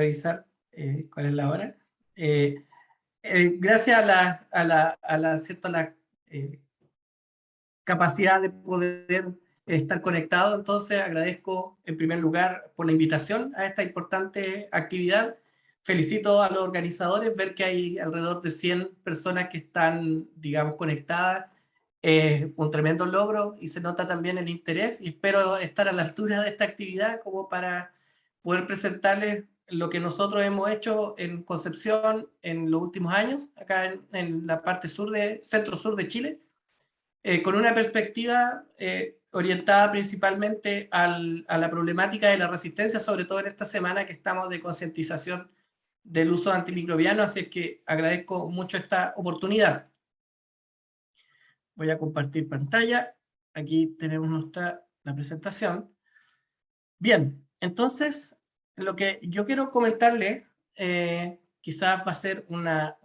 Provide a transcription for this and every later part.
revisar cuál es la hora. Gracias ¿cierto? a la capacidad de poder estar conectado, entonces agradezco en primer lugar por la invitación a esta importante actividad. Felicito a los organizadores, ver que hay alrededor de 100 personas que están, digamos, conectadas. Un tremendo logro y se nota también el interés y espero estar a la altura de esta actividad como para poder presentarles lo que nosotros hemos hecho en Concepción en los últimos años, acá en la parte sur centro-sur de Chile, con una perspectiva orientada principalmente a la problemática de la resistencia, sobre todo en esta semana que estamos de concientización del uso antimicrobiano, así es que agradezco mucho esta oportunidad. Voy a compartir pantalla. Aquí tenemos la presentación. Bien, entonces, lo que yo quiero comentarle quizás va a ser una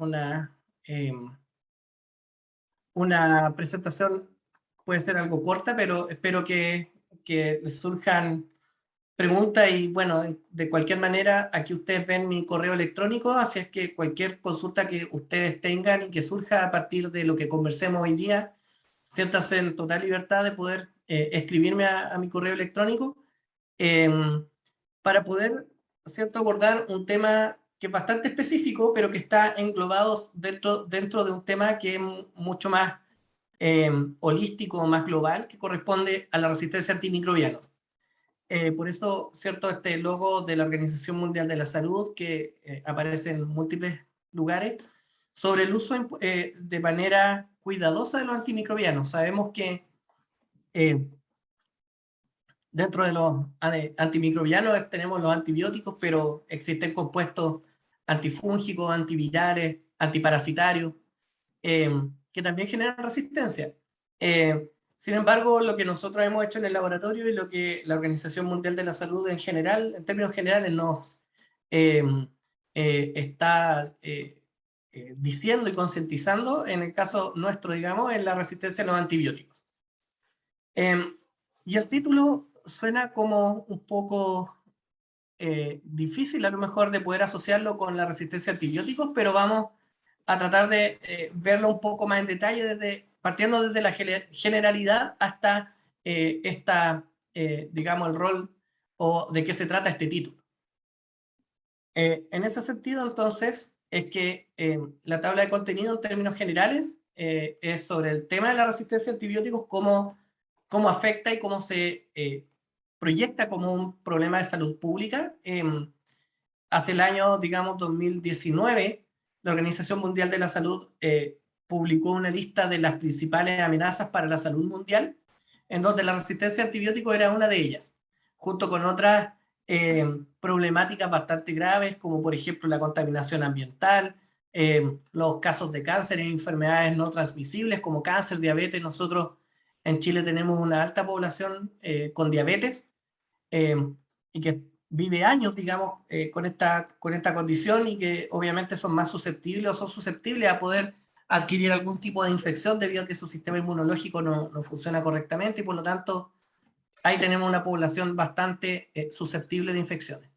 presentación, puede ser algo corta, pero espero que les surjan preguntas y bueno, de cualquier manera, aquí ustedes ven mi correo electrónico, así es que cualquier consulta que ustedes tengan y que surja a partir de lo que conversemos hoy día, siéntanse en total libertad de poder escribirme a mi correo electrónico para poder, ¿cierto?, abordar un tema que es bastante específico, pero que está englobado dentro de un tema que es mucho más holístico, más global, que corresponde a la resistencia antimicrobiana. Por eso, ¿cierto?, este logo de la Organización Mundial de la Salud, que aparece en múltiples lugares, sobre el uso de manera cuidadosa de los antimicrobianos. Sabemos que dentro de los antimicrobianos tenemos los antibióticos, pero existen compuestos antifúngicos, antivirales, antiparasitarios, que también generan resistencia. Sin embargo, lo que nosotros hemos hecho en el laboratorio y lo que la Organización Mundial de la Salud en general, en términos generales, nos está diciendo y concientizando, en el caso nuestro, digamos, en la resistencia a los antibióticos. Y el título suena como un poco difícil a lo mejor de poder asociarlo con la resistencia a antibióticos, pero vamos a tratar de verlo un poco más en detalle, partiendo desde la generalidad hasta digamos, el rol o de qué se trata este título. En ese sentido, entonces, es que la tabla de contenido en términos generales es sobre el tema de la resistencia a antibióticos, cómo afecta y cómo se proyecta como un problema de salud pública. Hace el año, digamos, 2019, la Organización Mundial de la Salud publicó una lista de las principales amenazas para la salud mundial, en donde la resistencia a antibióticos era una de ellas, junto con otras problemáticas bastante graves, como por ejemplo la contaminación ambiental, los casos de cáncer e enfermedades no transmisibles como cáncer, diabetes. Nosotros en Chile tenemos una alta población con diabetes y que vive años, digamos, con esta condición y que obviamente son más susceptibles o son susceptibles a poder adquirir algún tipo de infección debido a que su sistema inmunológico no funciona correctamente y por lo tanto ahí tenemos una población bastante susceptible de infecciones.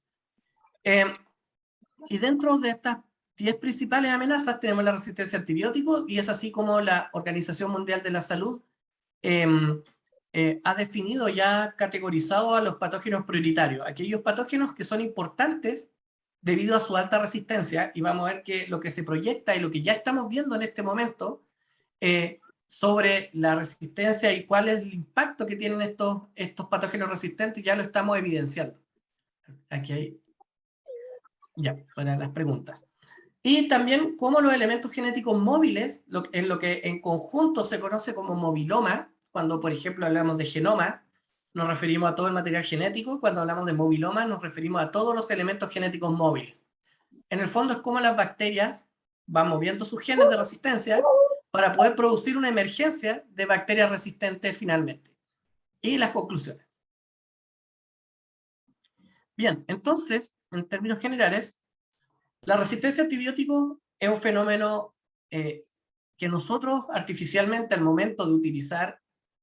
Y dentro de estas 10 principales amenazas tenemos la resistencia a antibióticos y es así como la Organización Mundial de la Salud ha definido ya categorizado a los patógenos prioritarios, aquellos patógenos que son importantes debido a su alta resistencia, y vamos a ver que lo que se proyecta y lo que ya estamos viendo en este momento sobre la resistencia y cuál es el impacto que tienen estos patógenos resistentes, ya lo estamos evidenciando. Aquí hay, ya, para las preguntas. Y también cómo los elementos genéticos móviles, en lo que en conjunto se conoce como moviloma, cuando por ejemplo hablamos de genoma, nos referimos a todo el material genético, cuando hablamos de moviloma nos referimos a todos los elementos genéticos móviles. En el fondo es como las bacterias van moviendo sus genes de resistencia para poder producir una emergencia de bacterias resistentes finalmente. Y las conclusiones. Bien, entonces, en términos generales, la resistencia a antibióticos es un fenómeno que nosotros artificialmente al momento de utilizar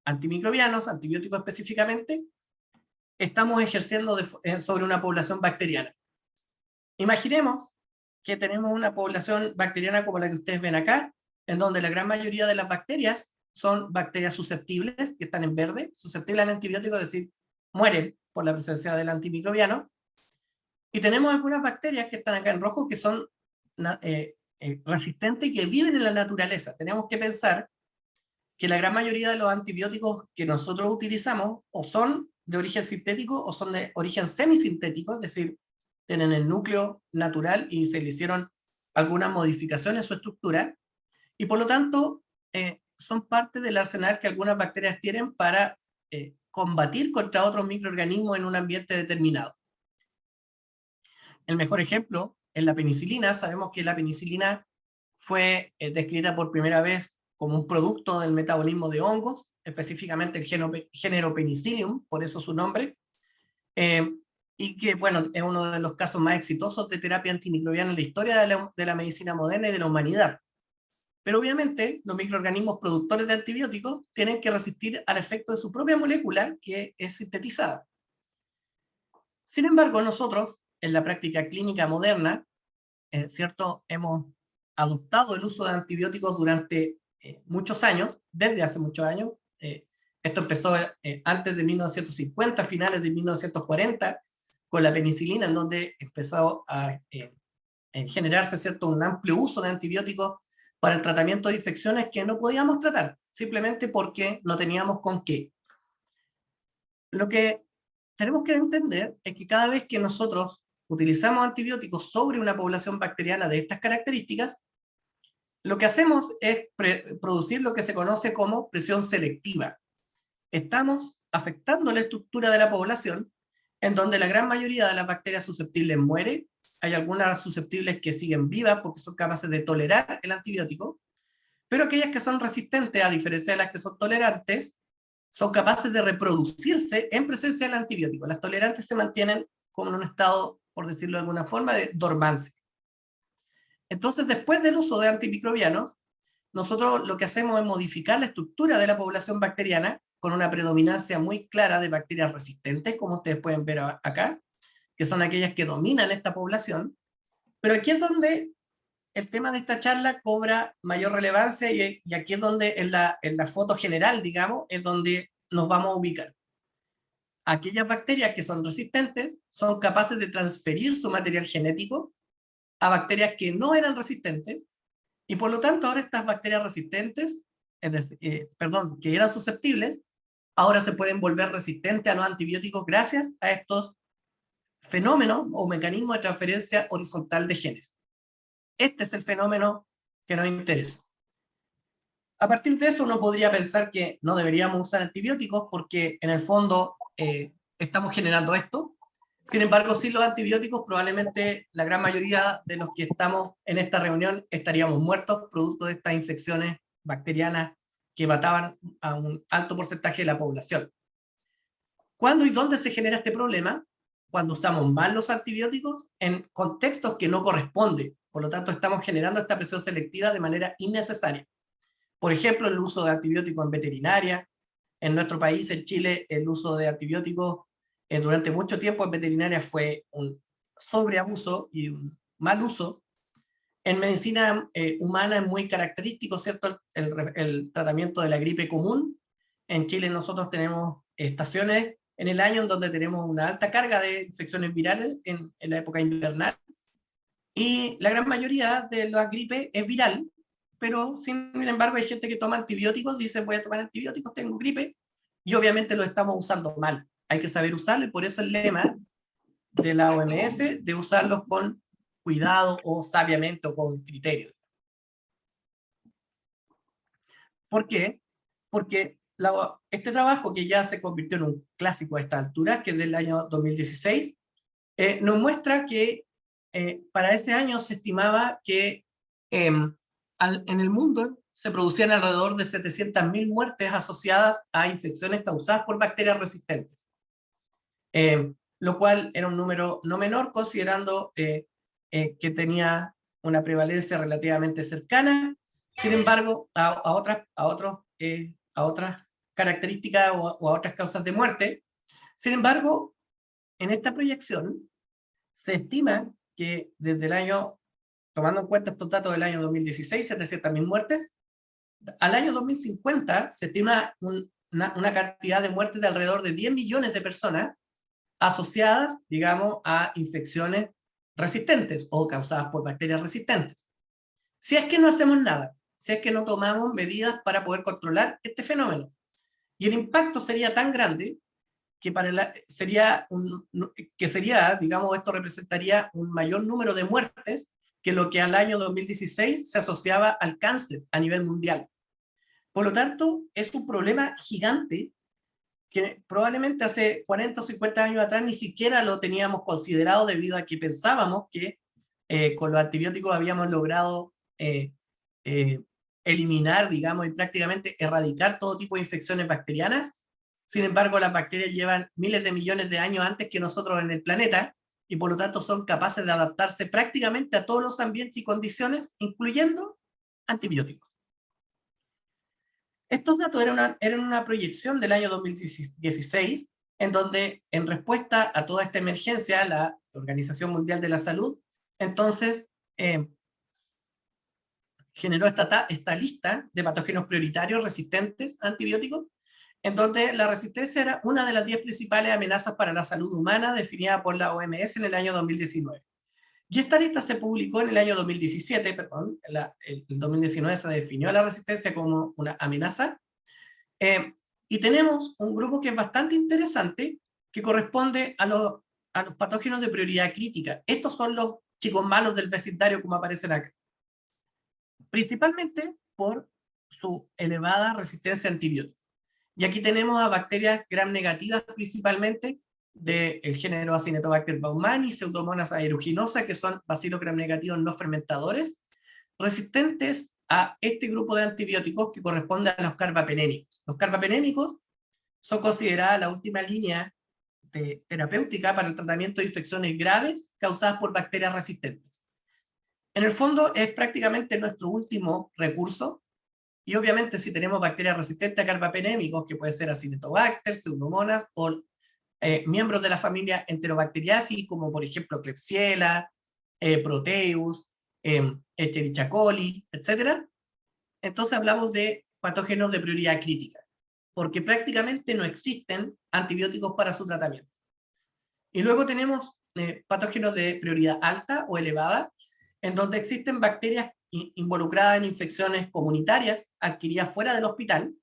antimicrobianos, antibióticos específicamente, estamos ejerciendo sobre una población bacteriana. Imaginemos que tenemos una población bacteriana como la que ustedes ven acá, en donde la gran mayoría de las bacterias son bacterias susceptibles, que están en verde, susceptibles al antibiótico, es decir, mueren por la presencia del antimicrobiano. Y tenemos algunas bacterias que están acá en rojo que son resistentes y que viven en la naturaleza. Tenemos que pensar que la gran mayoría de los antibióticos que nosotros utilizamos o son de origen sintético o son de origen semisintético, es decir, tienen el núcleo natural y se le hicieron algunas modificaciones en su estructura, y por lo tanto son parte del arsenal que algunas bacterias tienen para combatir contra otros microorganismos en un ambiente determinado. El mejor ejemplo es la penicilina. Sabemos que la penicilina fue descrita por primera vez como un producto del metabolismo de hongos, específicamente el género Penicillium, por eso su nombre, y que, bueno, es uno de los casos más exitosos de terapia antimicrobiana en la historia de la medicina moderna y de la humanidad. Pero obviamente los microorganismos productores de antibióticos tienen que resistir al efecto de su propia molécula, que es sintetizada. Sin embargo, nosotros, en la práctica clínica moderna, ¿cierto? Hemos adoptado el uso de antibióticos durante muchos años, desde hace muchos años. Esto empezó antes de 1950, finales de 1940, con la penicilina, en donde empezó a generarse, ¿cierto?, un amplio uso de antibióticos para el tratamiento de infecciones que no podíamos tratar, simplemente porque no teníamos con qué. Lo que tenemos que entender es que cada vez que nosotros utilizamos antibióticos sobre una población bacteriana de estas características, lo que hacemos es producir lo que se conoce como presión selectiva. Estamos afectando la estructura de la población, en donde la gran mayoría de las bacterias susceptibles muere. Hay algunas susceptibles que siguen vivas porque son capaces de tolerar el antibiótico, pero aquellas que son resistentes, a diferencia de las que son tolerantes, son capaces de reproducirse en presencia del antibiótico. Las tolerantes se mantienen como en un estado, por decirlo de alguna forma, de dormancia. Entonces, después del uso de antimicrobianos, nosotros lo que hacemos es modificar la estructura de la población bacteriana con una predominancia muy clara de bacterias resistentes, como ustedes pueden ver acá, que son aquellas que dominan esta población. Pero aquí es donde el tema de esta charla cobra mayor relevancia y aquí es donde en la foto general, digamos, es donde nos vamos a ubicar. Aquellas bacterias que son resistentes son capaces de transferir su material genético a bacterias que no eran resistentes y por lo tanto ahora estas bacterias resistentes, es decir, que eran susceptibles, ahora se pueden volver resistentes a los antibióticos gracias a estos fenómenos o mecanismos de transferencia horizontal de genes. Este es el fenómeno que nos interesa. A partir de eso uno podría pensar que no deberíamos usar antibióticos porque en el fondo estamos generando esto. Sin embargo, sin los antibióticos probablemente la gran mayoría de los que estamos en esta reunión estaríamos muertos producto de estas infecciones bacterianas que mataban a un alto porcentaje de la población. ¿Cuándo y dónde se genera este problema? Cuando usamos mal los antibióticos en contextos que no corresponden. Por lo tanto, estamos generando esta presión selectiva de manera innecesaria. Por ejemplo, el uso de antibióticos en veterinaria. En nuestro país, en Chile, el uso de antibióticos durante mucho tiempo en veterinaria fue un sobreabuso y un mal uso. En medicina humana es muy característico, ¿cierto?, el tratamiento de la gripe común. En Chile nosotros tenemos estaciones en el año en donde tenemos una alta carga de infecciones virales en la época invernal. Y la gran mayoría de la gripe es viral, pero sin embargo hay gente que toma antibióticos, dice voy a tomar antibióticos, tengo gripe, y obviamente lo estamos usando mal. Hay que saber usarlo y por eso el lema de la OMS de usarlos con cuidado o sabiamente o con criterio. ¿Por qué? Porque este trabajo, que ya se convirtió en un clásico a esta altura, que es del año 2016, nos muestra que para ese año se estimaba que en el mundo se producían alrededor de 700.000 muertes asociadas a infecciones causadas por bacterias resistentes, lo cual era un número no menor considerando que tenía una prevalencia relativamente cercana. Sin embargo, a otras características o a otras causas de muerte. Sin embargo, en esta proyección se estima que desde el año, tomando en cuenta estos datos del año 2016, 700.000 muertes, al año 2050 se estima una cantidad de muertes de alrededor de 10 millones de personas asociadas, digamos, a infecciones resistentes o causadas por bacterias resistentes. Si es que no hacemos nada, si es que no tomamos medidas para poder controlar este fenómeno. Y el impacto sería tan grande que digamos, esto representaría un mayor número de muertes que lo que al año 2016 se asociaba al cáncer a nivel mundial. Por lo tanto, es un problema gigante que probablemente hace 40 o 50 años atrás ni siquiera lo teníamos considerado debido a que pensábamos que con los antibióticos habíamos logrado eliminar, digamos, y prácticamente erradicar todo tipo de infecciones bacterianas. Sin embargo, las bacterias llevan miles de millones de años antes que nosotros en el planeta y por lo tanto son capaces de adaptarse prácticamente a todos los ambientes y condiciones, incluyendo antibióticos. Estos datos eran una proyección del año 2016, en donde, en respuesta a toda esta emergencia, la Organización Mundial de la Salud, entonces, generó esta lista de patógenos prioritarios resistentes a antibióticos, en donde la resistencia era una de las 10 principales amenazas para la salud humana definida por la OMS en el año 2019. Y esta lista se publicó en el año 2017, perdón, el 2019 se definió la resistencia como una amenaza. Y tenemos un grupo que es bastante interesante, que corresponde a los patógenos de prioridad crítica. Estos son los chicos malos del vecindario, como aparecen acá. Principalmente por su elevada resistencia a antibióticos. Y aquí tenemos a bacterias gram negativas principalmente del género Acinetobacter baumannii, Pseudomonas aeruginosa, que son bacilos gram negativos no fermentadores, resistentes a este grupo de antibióticos que corresponde a los carbapenémicos. Los carbapenémicos son consideradas la última línea terapéutica para el tratamiento de infecciones graves causadas por bacterias resistentes. En el fondo es prácticamente nuestro último recurso. Y obviamente si tenemos bacterias resistentes a carbapenémicos, que puede ser Acinetobacter, Pseudomonas o miembros de la familia Enterobacteriaceae, como por ejemplo Klebsiella, Proteus, Escherichia coli, etc. Entonces hablamos de patógenos de prioridad crítica, porque prácticamente no existen antibióticos para su tratamiento. Y luego tenemos patógenos de prioridad alta o elevada, en donde existen bacterias involucradas en infecciones comunitarias adquiridas fuera del hospital,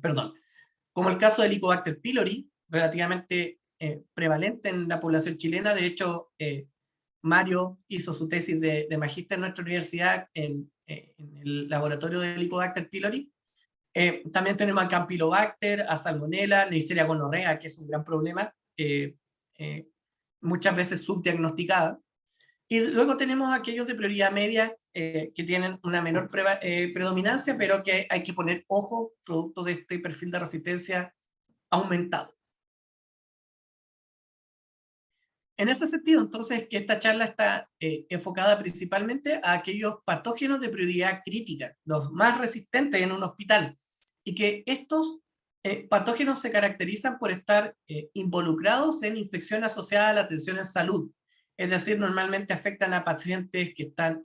perdón, como el caso del Helicobacter pylori, relativamente prevalente en la población chilena. De hecho, Mario hizo su tesis de magíster en nuestra universidad en el laboratorio del Helicobacter pylori. También tenemos a Campylobacter, a Salmonella, Neisseria gonorrhea, que es un gran problema, muchas veces subdiagnosticada. Y luego tenemos aquellos de prioridad media que tienen una menor predominancia, pero que hay que poner ojo producto de este perfil de resistencia aumentado. En ese sentido, entonces, que esta charla está enfocada principalmente a aquellos patógenos de prioridad crítica, los más resistentes en un hospital, y que estos patógenos se caracterizan por estar involucrados en infecciones asociadas a la atención en salud. Es decir, normalmente afectan a pacientes que están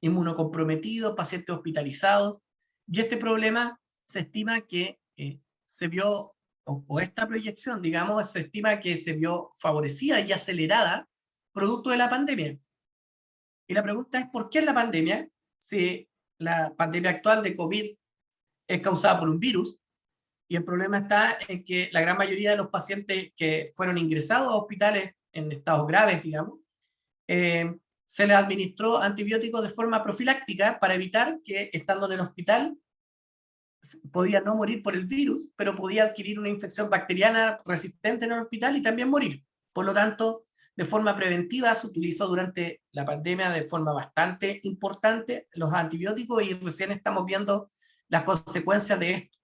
inmunocomprometidos, pacientes hospitalizados, y este problema se estima que se vio, o esta proyección, digamos, se estima que se vio favorecida y acelerada producto de la pandemia. Y la pregunta es, ¿por qué en la pandemia, si la pandemia actual de COVID es causada por un virus, y el problema está en que la gran mayoría de los pacientes que fueron ingresados a hospitales en estados graves, digamos, se les administró antibióticos de forma profiláctica para evitar que, estando en el hospital, podía no morir por el virus, pero podía adquirir una infección bacteriana resistente en el hospital y también morir. Por lo tanto, de forma preventiva se utilizó durante la pandemia de forma bastante importante los antibióticos y recién estamos viendo las consecuencias de esto.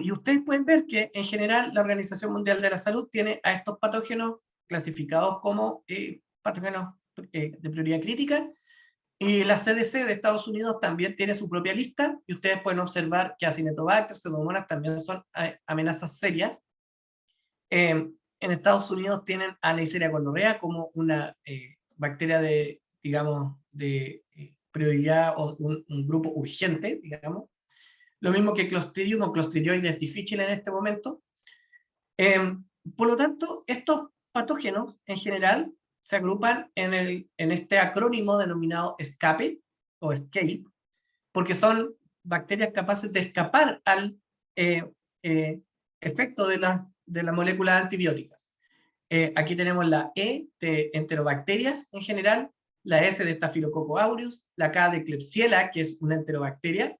Y ustedes pueden ver que en general la Organización Mundial de la Salud tiene a estos patógenos clasificados como patógenos de prioridad crítica, y la CDC de Estados Unidos también tiene su propia lista, y ustedes pueden observar que Acinetobacter, Pseudomonas también son amenazas serias. en Estados Unidos tienen a Neisseria gonorrea como una bacteria de, digamos, de prioridad o un grupo urgente, digamos. Lo mismo que Clostridium o Clostridioides difficile en este momento. Por lo tanto, estos patógenos en general se agrupan en este acrónimo denominado ESCAPE o ESCAPE, porque son bacterias capaces de escapar al efecto de las moléculas antibióticas. Aquí tenemos la E de enterobacterias en general, la S de Staphylococcus aureus, la K de Klebsiella, que es una enterobacteria,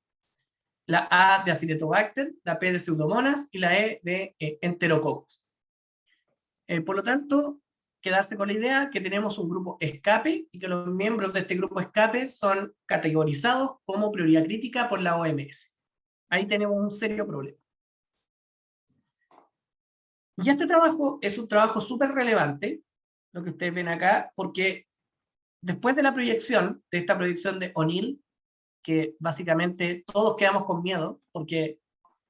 la A de Acinetobacter, la P de Pseudomonas y la E de Enterococcus. Por lo tanto, quedarse con la idea que tenemos un grupo escape y que los miembros de este grupo escape son categorizados como prioridad crítica por la OMS. Ahí tenemos un serio problema. Y este trabajo es un trabajo súper relevante, lo que ustedes ven acá, porque después de la proyección, de esta proyección de O'Neill, que básicamente todos quedamos con miedo porque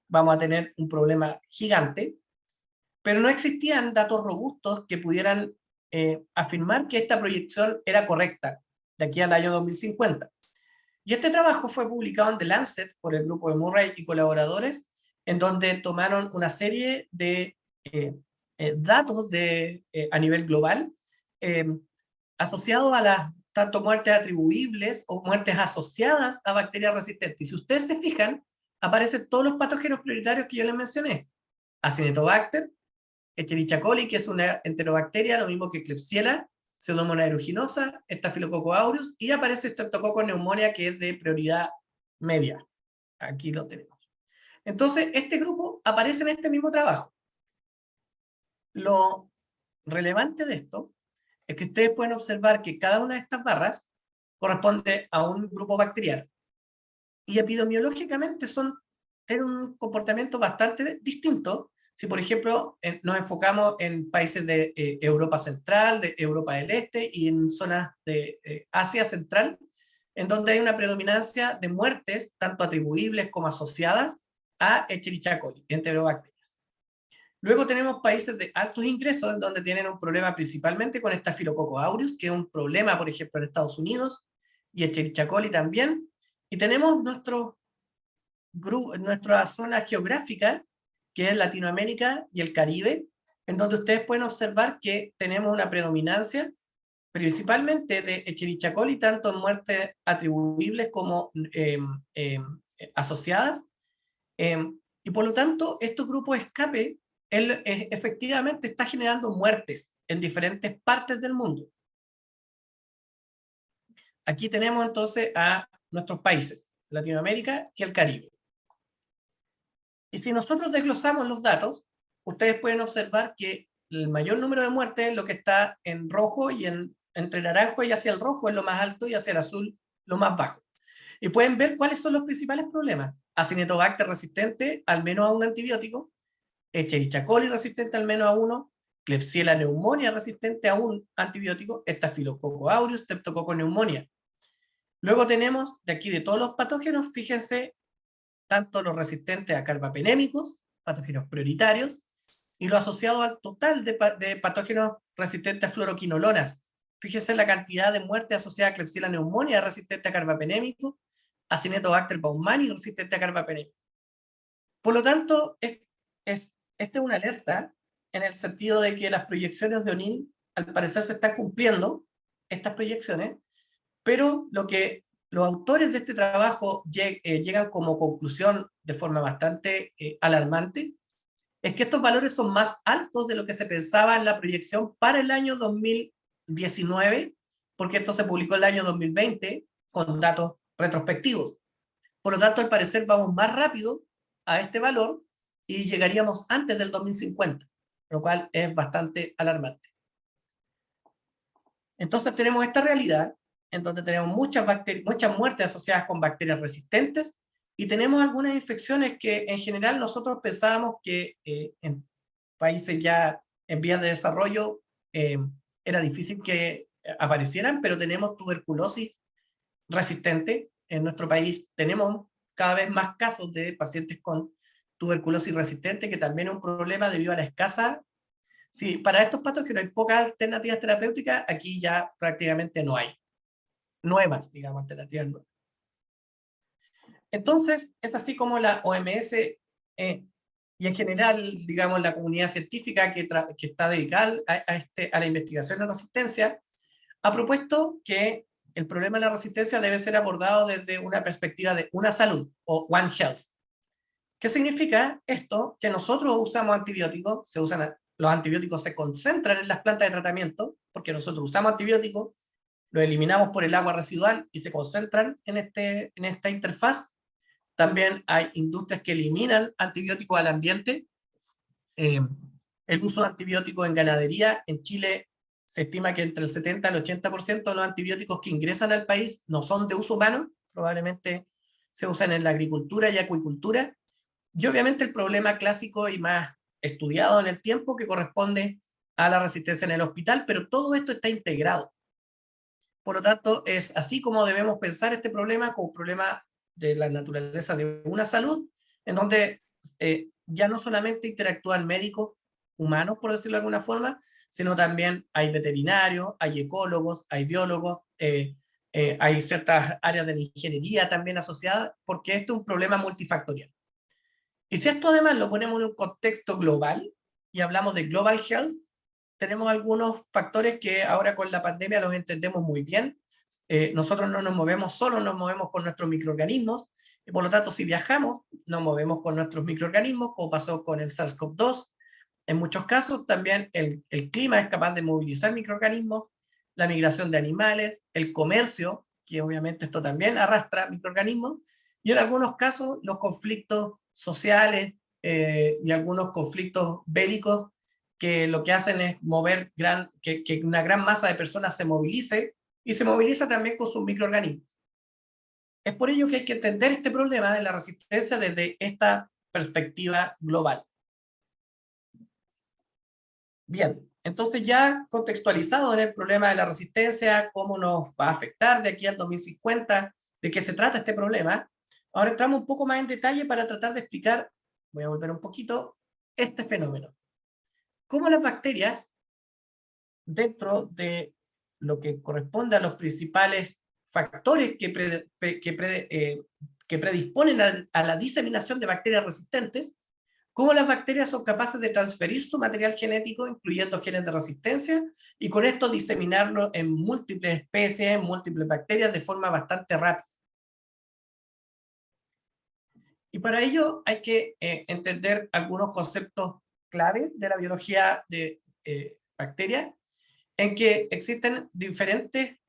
vamos a tener un problema gigante, pero no existían datos robustos que pudieran afirmar que esta proyección era correcta de aquí al año 2050. Y este trabajo fue publicado en The Lancet por el grupo de Murray y colaboradores, en donde tomaron una serie de datos a nivel global eh, asociados a las tanto muertes atribuibles o muertes asociadas a bacterias resistentes. Y si ustedes se fijan, aparecen todos los patógenos prioritarios que yo les mencioné. Acinetobacter, Escherichia coli, que es una enterobacteria, lo mismo que Klebsiella, Pseudomonas aeruginosa, Staphylococcus aureus, y aparece Streptococcus pneumoniae, que es de prioridad media. Aquí lo tenemos. Entonces, este grupo aparece en este mismo trabajo. Lo relevante de esto es que ustedes pueden observar que cada una de estas barras corresponde a un grupo bacteriano. Y epidemiológicamente tienen un comportamiento bastante distinto si, por ejemplo, nos enfocamos en países de Europa Central, de Europa del Este y en zonas de Asia Central, en donde hay una predominancia de muertes, tanto atribuibles como asociadas a Escherichia coli, enterobacterias. Luego tenemos países de altos ingresos, en donde tienen un problema principalmente con Staphylococcus aureus, que es un problema, por ejemplo, en Estados Unidos, y Escherichia coli también. Y tenemos nuestra zona geográfica, que es Latinoamérica y el Caribe, en donde ustedes pueden observar que tenemos una predominancia principalmente de Escherichia coli, tanto en muertes atribuibles como asociadas, y por lo tanto, estos grupos de escape efectivamente está generando muertes en diferentes partes del mundo. Aquí tenemos entonces a nuestros países, Latinoamérica y el Caribe. Y si nosotros desglosamos los datos, ustedes pueden observar que el mayor número de muertes es lo que está en rojo y entre naranjo y hacia el rojo es lo más alto y hacia el azul lo más bajo. Y pueden ver cuáles son los principales problemas. Acinetobacter resistente al menos a un antibiótico, Escherichia coli resistente al menos a uno, Klebsiella pneumoniae resistente a un antibiótico, Staphylococcus aureus, Streptococcus pneumoniae. Luego tenemos de aquí de todos los patógenos, fíjense, tanto los resistentes a carbapenémicos, patógenos prioritarios, y lo asociado al total de patógenos resistentes a fluoroquinolonas. Fíjense la cantidad de muertes asociadas a Klebsiella pneumoniae resistente a carbapenémico, Acinetobacter baumannii resistente a carbapenémico. Por lo tanto, esta es una alerta en el sentido de que las proyecciones de O'Neill al parecer se están cumpliendo, estas proyecciones, pero lo que los autores de este trabajo llegan como conclusión de forma bastante alarmante es que estos valores son más altos de lo que se pensaba en la proyección para el año 2019, porque esto se publicó el año 2020 con datos retrospectivos. Por lo tanto, al parecer vamos más rápido a este valor y llegaríamos antes del 2050, lo cual es bastante alarmante. Entonces tenemos esta realidad en donde tenemos muchas muertes asociadas con bacterias resistentes y tenemos algunas infecciones que en general nosotros pensábamos que en países ya en vías de desarrollo era difícil que aparecieran, pero tenemos tuberculosis resistente. En nuestro país tenemos cada vez más casos de pacientes con tuberculosis resistente, que también es un problema debido a la escasa Sí, para estos patos que no hay pocas alternativas terapéuticas, aquí ya prácticamente no hay nuevas, digamos, alternativas nuevas. Entonces, es así como la OMS y en general, digamos, la comunidad científica que está dedicada a la investigación en resistencia, ha propuesto que el problema de la resistencia debe ser abordado desde una perspectiva de una salud o One Health. ¿Qué significa esto? Que nosotros usamos antibióticos, los antibióticos se concentran en las plantas de tratamiento, porque nosotros usamos antibióticos, los eliminamos por el agua residual y se concentran en esta interfaz. También hay industrias que eliminan antibióticos al ambiente. El uso de antibióticos en ganadería, en Chile se estima que entre el 70 y el 80% de los antibióticos que ingresan al país no son de uso humano, probablemente se usan en la agricultura y acuicultura. Y obviamente el problema clásico y más estudiado en el tiempo que corresponde a la resistencia en el hospital, pero todo esto está integrado. Por lo tanto, es así como debemos pensar este problema como un problema de la naturaleza de una salud, en donde ya no solamente interactúan médicos humanos, por decirlo de alguna forma, sino también hay veterinarios, hay ecólogos, hay biólogos, hay ciertas áreas de la ingeniería también asociadas, porque esto es un problema multifactorial. Y si esto además lo ponemos en un contexto global y hablamos de Global Health, tenemos algunos factores que ahora con la pandemia los entendemos muy bien. Nosotros no nos movemos solos, nos movemos con nuestros microorganismos, y por lo tanto, si viajamos, nos movemos con nuestros microorganismos, como pasó con el SARS-CoV-2. En muchos casos, también el clima es capaz de movilizar microorganismos, la migración de animales, el comercio, que obviamente esto también arrastra microorganismos, y en algunos casos, los conflictos sociales y algunos conflictos bélicos que lo que hacen es mover que una gran masa de personas se movilice y se moviliza también con sus microorganismos. Es por ello que hay que entender este problema de la resistencia desde esta perspectiva global. Bien, entonces ya contextualizado en el problema de la resistencia, cómo nos va a afectar de aquí al 2050, de qué se trata este problema, ahora entramos un poco más en detalle para tratar de explicar, voy a volver un poquito, este fenómeno. Cómo las bacterias, dentro de lo que corresponde a los principales factores que predisponen a la diseminación de bacterias resistentes, cómo las bacterias son capaces de transferir su material genético, incluyendo genes de resistencia, y con esto diseminarlo en múltiples especies, en múltiples bacterias, de forma bastante rápida. Y para ello hay que entender algunos conceptos clave de la biología de bacterias, en que existen diferentes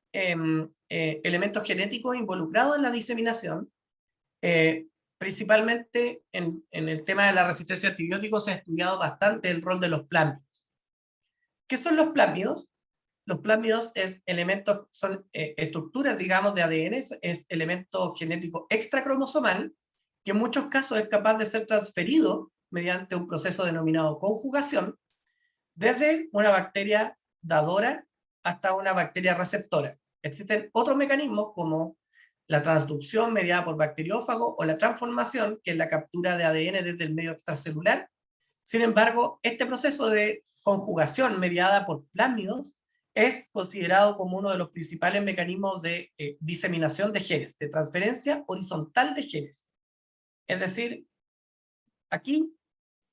elementos genéticos involucrados en la diseminación. Principalmente en el tema de la resistencia a antibióticos se ha estudiado bastante el rol de los plásmidos. ¿Qué son los plásmidos? Los plásmidos son estructuras, digamos, de ADN, es elemento genético extracromosomal, que en muchos casos es capaz de ser transferido mediante un proceso denominado conjugación, desde una bacteria dadora hasta una bacteria receptora. Existen otros mecanismos como la transducción mediada por bacteriófagos o la transformación, que es la captura de ADN desde el medio extracelular. Sin embargo, este proceso de conjugación mediada por plásmidos es considerado como uno de los principales mecanismos de diseminación de genes, de transferencia horizontal de genes. Es decir, aquí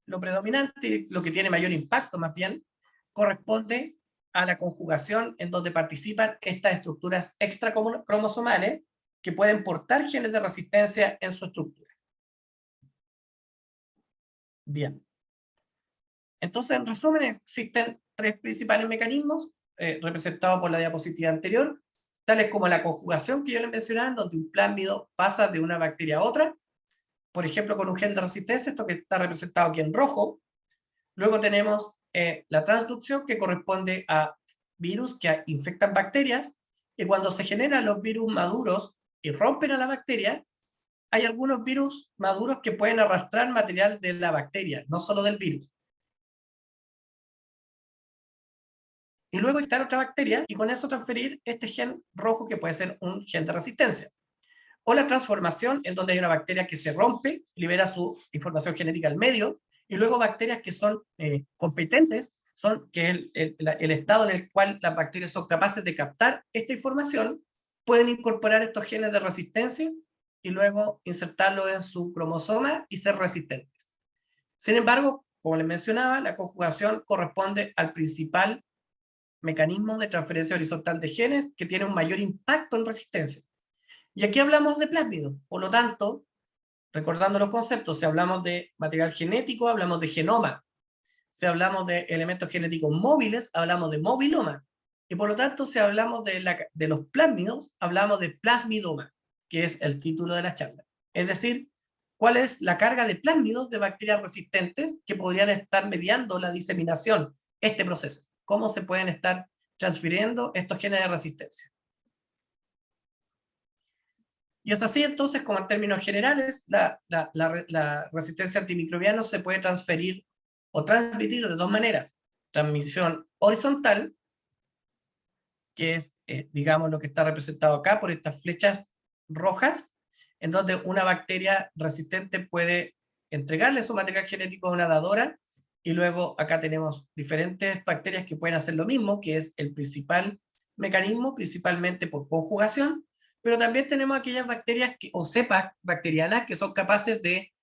lo predominante, lo que tiene mayor impacto más bien, corresponde a la conjugación en donde participan estas estructuras extracromosomales que pueden portar genes de resistencia en su estructura. Bien. Entonces, en resumen, existen tres principales mecanismos representados por la diapositiva anterior, tales como la conjugación que yo les mencionaba, en donde un plásmido pasa de una bacteria a otra, por ejemplo, con un gen de resistencia, esto que está representado aquí en rojo. Luego tenemos la transducción, que corresponde a virus que infectan bacterias, y cuando se generan los virus maduros y rompen a la bacteria, hay algunos virus maduros que pueden arrastrar material de la bacteria, no solo del virus. Y luego infectar otra bacteria y con eso transferir este gen rojo, que puede ser un gen de resistencia. O la transformación, en donde hay una bacteria que se rompe, libera su información genética al medio, y luego bacterias que son competentes que es el estado en el cual las bacterias son capaces de captar esta información, pueden incorporar estos genes de resistencia y luego insertarlos en su cromosoma y ser resistentes. Sin embargo, como les mencionaba, la conjugación corresponde al principal mecanismo de transferencia horizontal de genes que tiene un mayor impacto en resistencia. Y aquí hablamos de plásmidos, por lo tanto, recordando los conceptos, si hablamos de material genético, hablamos de genoma. Si hablamos de elementos genéticos móviles, hablamos de moviloma. Y por lo tanto, si hablamos de los plásmidos, hablamos de plasmidoma, que es el título de la charla. Es decir, cuál es la carga de plásmidos de bacterias resistentes que podrían estar mediando la diseminación, este proceso. Cómo se pueden estar transfiriendo estos genes de resistencia. Y es así entonces como en términos generales la resistencia antimicrobiana se puede transferir o transmitir de dos maneras. Transmisión horizontal, que es, digamos, lo que está representado acá por estas flechas rojas, en donde una bacteria resistente puede entregarle su material genético a una dadora, y luego acá tenemos diferentes bacterias que pueden hacer lo mismo, que es el principal mecanismo, principalmente por conjugación, pero también tenemos aquellas bacterias o cepas bacterianas que son capaces de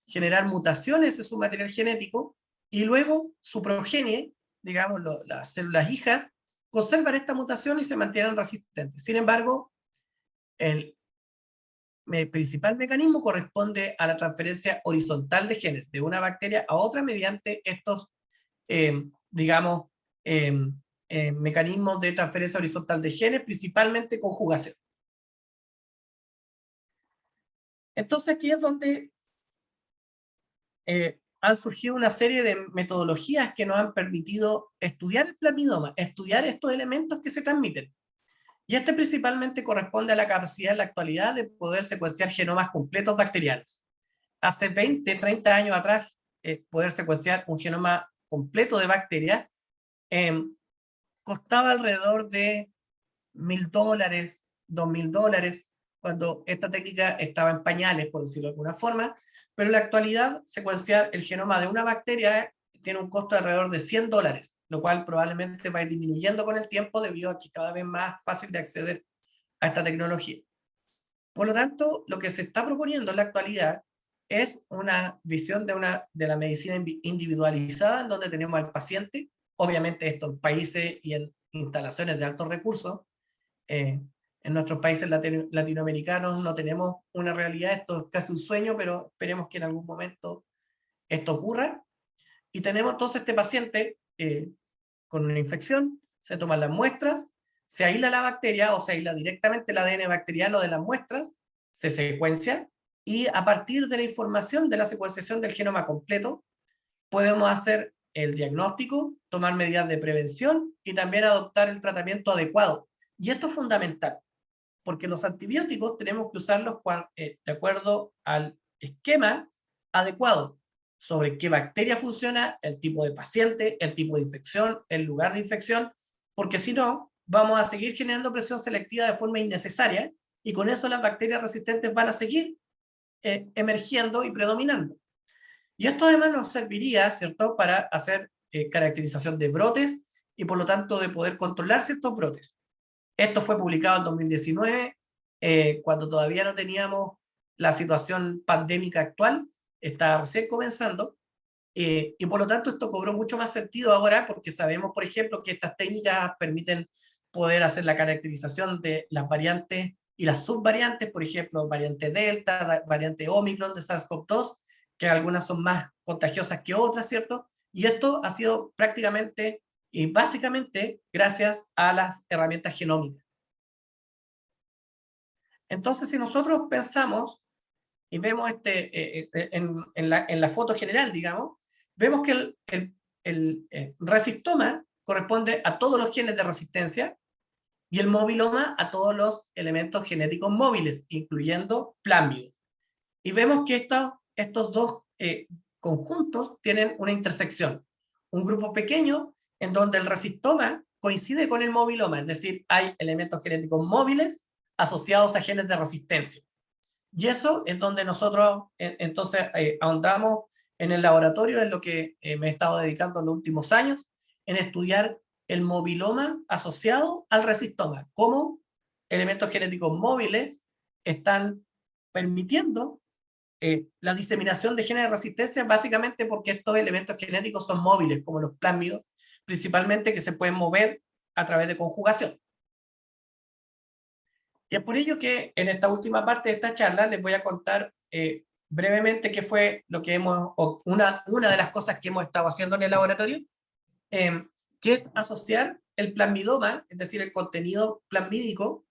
generar mutaciones en su material genético y luego su progenie, digamos, las células hijas, conservan esta mutación y se mantienen resistentes. Sin embargo, el principal mecanismo corresponde a la transferencia horizontal de genes de una bacteria a otra mediante estos, digamos, mecanismos de transferencia horizontal de genes, principalmente conjugación. Entonces aquí es donde han surgido una serie de metodologías que nos han permitido estudiar el plasmidoma, estudiar estos elementos que se transmiten. Y este principalmente corresponde a la capacidad en la actualidad de poder secuenciar genomas completos bacterianos. Hace 20, 30 años atrás, poder secuenciar un genoma completo de bacterias costaba alrededor de $1.000, $2.000, cuando esta técnica estaba en pañales, por decirlo de alguna forma, pero en la actualidad secuenciar el genoma de una bacteria tiene un costo de alrededor de $100, lo cual probablemente va a ir disminuyendo con el tiempo debido a que cada vez más fácil de acceder a esta tecnología. Por lo tanto, lo que se está proponiendo en la actualidad es una visión de la medicina individualizada, en donde tenemos al paciente, obviamente esto en países y en instalaciones de altos recursos. En nuestros países latinoamericanos no tenemos una realidad, esto es casi un sueño, pero esperemos que en algún momento esto ocurra. Y tenemos entonces este paciente con una infección, se toman las muestras, se aísla la bacteria o se aísla directamente el ADN bacteriano de las muestras, se secuencia y a partir de la información de la secuenciación del genoma completo podemos hacer el diagnóstico, tomar medidas de prevención y también adoptar el tratamiento adecuado. Y esto es fundamental, porque los antibióticos tenemos que usarlos de acuerdo al esquema adecuado sobre qué bacteria funciona, el tipo de paciente, el tipo de infección, el lugar de infección, porque si no, vamos a seguir generando presión selectiva de forma innecesaria y con eso las bacterias resistentes van a seguir emergiendo y predominando. Y esto además nos serviría, ¿cierto?, para hacer caracterización de brotes y por lo tanto de poder controlar ciertos brotes. Esto fue publicado en 2019, cuando todavía no teníamos la situación pandémica actual, estaba recién comenzando, y por lo tanto esto cobró mucho más sentido ahora porque sabemos, por ejemplo, que estas técnicas permiten poder hacer la caracterización de las variantes y las subvariantes, por ejemplo, variante Delta, variante Omicron de SARS-CoV-2, que algunas son más contagiosas que otras, ¿cierto? Y esto ha sido prácticamente y básicamente gracias a las herramientas genómicas. Entonces, si nosotros pensamos y vemos en la foto general, digamos, vemos que el resistoma corresponde a todos los genes de resistencia y el moviloma a todos los elementos genéticos móviles, incluyendo plásmidos. Y vemos que estos dos conjuntos tienen una intersección. Un grupo pequeño en donde el resistoma coincide con el moviloma, es decir, hay elementos genéticos móviles asociados a genes de resistencia. Y eso es donde nosotros entonces ahondamos en el laboratorio es lo que me he estado dedicando en los últimos años, en estudiar el mobiloma asociado al resistoma, cómo elementos genéticos móviles están permitiendo la diseminación de genes de resistencia, básicamente porque estos elementos genéticos son móviles, como los plásmidos, principalmente, que se pueden mover a través de conjugación. Y es por ello que en esta última parte de esta charla les voy a contar brevemente qué fue lo que una de las cosas que hemos estado haciendo en el laboratorio, que es asociar el plasmidoma, es decir, el contenido plasmídico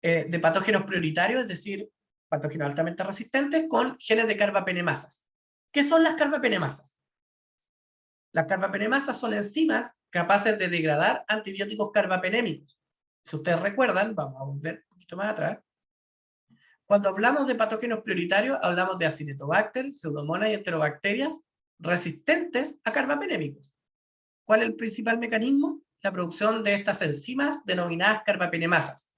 de patógenos prioritarios, es decir, patógenos altamente resistentes, con genes de carbapenemasas. ¿Qué son las carbapenemasas? Las carbapenemasas son enzimas capaces de degradar antibióticos carbapenémicos. Si ustedes recuerdan, vamos a volver un poquito más atrás, cuando hablamos de patógenos prioritarios, hablamos de Acinetobacter, Pseudomonas y Enterobacterias resistentes a carbapenémicos. ¿Cuál es el principal mecanismo? La producción de estas enzimas denominadas carbapenemasas,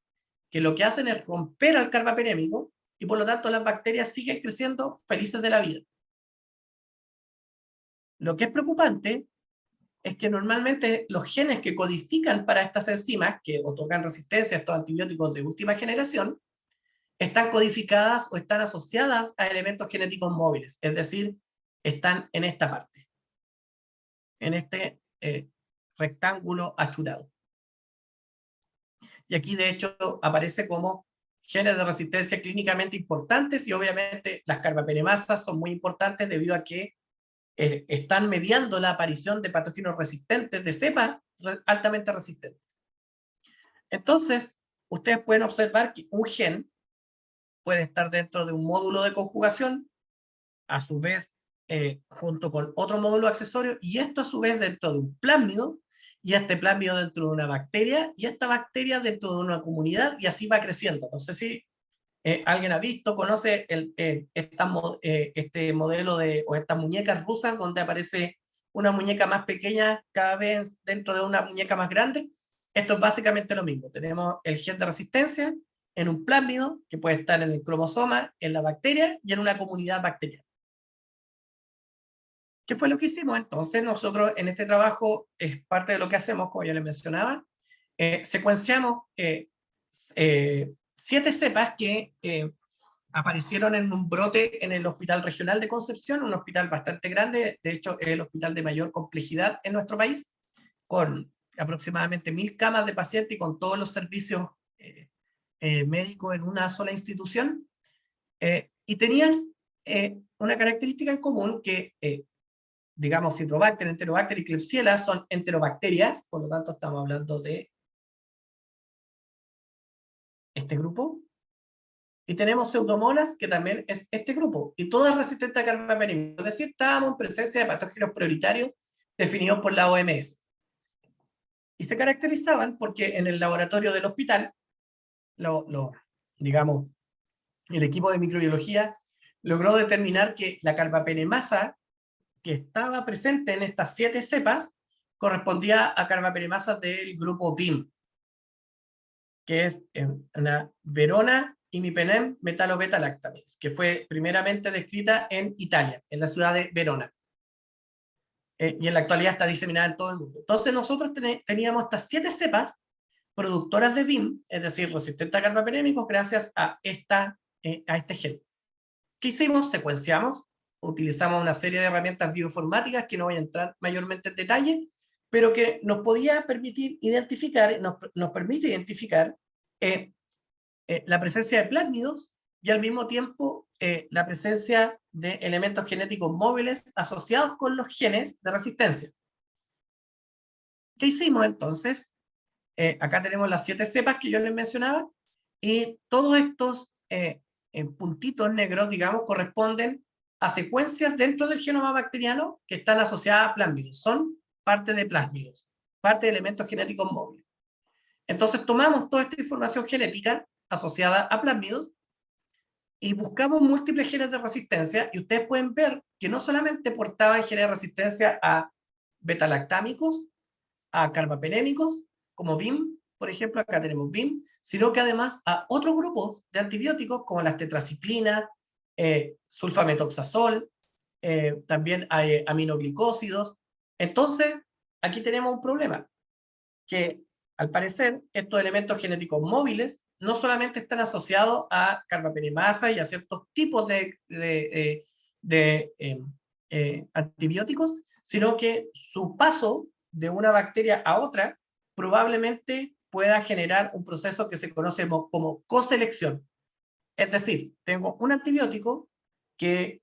que lo que hacen es romper al carbapenémico y por lo tanto las bacterias siguen creciendo felices de la vida. Lo que es preocupante es que normalmente los genes que codifican para estas enzimas, que otorgan resistencia a estos antibióticos de última generación, están codificadas o están asociadas a elementos genéticos móviles, es decir, están en esta parte, en este rectángulo achurado. Y aquí, de hecho, aparece como genes de resistencia clínicamente importantes, y obviamente las carbapenemasas son muy importantes debido a que están mediando la aparición de patógenos resistentes, de cepas altamente resistentes. Entonces, ustedes pueden observar que un gen puede estar dentro de un módulo de conjugación, a su vez junto con otro módulo accesorio, y esto a su vez dentro de un plásmido, y este plásmido dentro de una bacteria, y esta bacteria dentro de una comunidad, y así va creciendo. No sé si alguien ha visto, conoce este modelo o estas muñecas rusas donde aparece una muñeca más pequeña cada vez dentro de una muñeca más grande. Esto es básicamente lo mismo. Tenemos el gen de resistencia en un plásmido que puede estar en el cromosoma, en la bacteria y en una comunidad bacteriana. ¿Qué fue lo que hicimos? Entonces nosotros en este trabajo, es parte de lo que hacemos, como ya les mencionaba, secuenciamos 7 cepas que aparecieron en un brote en el Hospital Regional de Concepción, un hospital bastante grande, de hecho es el hospital de mayor complejidad en nuestro país, con aproximadamente 1000 camas de paciente y con todos los servicios médicos en una sola institución, y tenían una característica en común que digamos, Citrobacter, Enterobacter y Klebsiella son enterobacterias, por lo tanto estamos hablando de este grupo. Y tenemos Pseudomonas, que también es este grupo, y todas resistentes a carbapenémicos. Es decir, estábamos en presencia de patógenos prioritarios definidos por la OMS. Y se caracterizaban porque en el laboratorio del hospital, digamos, el equipo de microbiología logró determinar que la carbapenemasa que estaba presente en estas 7 cepas correspondía a carbapenemasas del grupo VIM, que es una Verona imipenem metalobeta-lactamase, que fue primeramente descrita en Italia, en la ciudad de Verona. Y en la actualidad está diseminada en todo el mundo. Entonces nosotros teníamos estas 7 cepas productoras de VIM, es decir, resistentes a carbapenémicos, gracias a este gen. ¿Qué hicimos? Secuenciamos, utilizamos una serie de herramientas bioinformáticas que no voy a entrar mayormente en detalle, pero que nos podía permitir identificar, nos permite identificar la presencia de plásmidos y al mismo tiempo la presencia de elementos genéticos móviles asociados con los genes de resistencia. ¿Qué hicimos entonces? Acá tenemos las 7 cepas que yo les mencionaba, y todos estos puntitos negros, digamos, corresponden a secuencias dentro del genoma bacteriano que están asociadas a plásmidos. Son parte de plásmidos, parte de elementos genéticos móviles. Entonces tomamos toda esta información genética asociada a plásmidos y buscamos múltiples genes de resistencia, y ustedes pueden ver que no solamente portaban genes de resistencia a betalactámicos, a carbapenémicos, como VIM, por ejemplo, acá tenemos VIM, sino que además a otros grupos de antibióticos como las tetraciclinas, sulfametoxazol, también hay aminoglicósidos. Entonces, aquí tenemos un problema, que al parecer estos elementos genéticos móviles no solamente están asociados a carbapenemasa y a ciertos tipos de antibióticos, sino que su paso de una bacteria a otra probablemente pueda generar un proceso que se conoce como coselección. Es decir, tengo un antibiótico que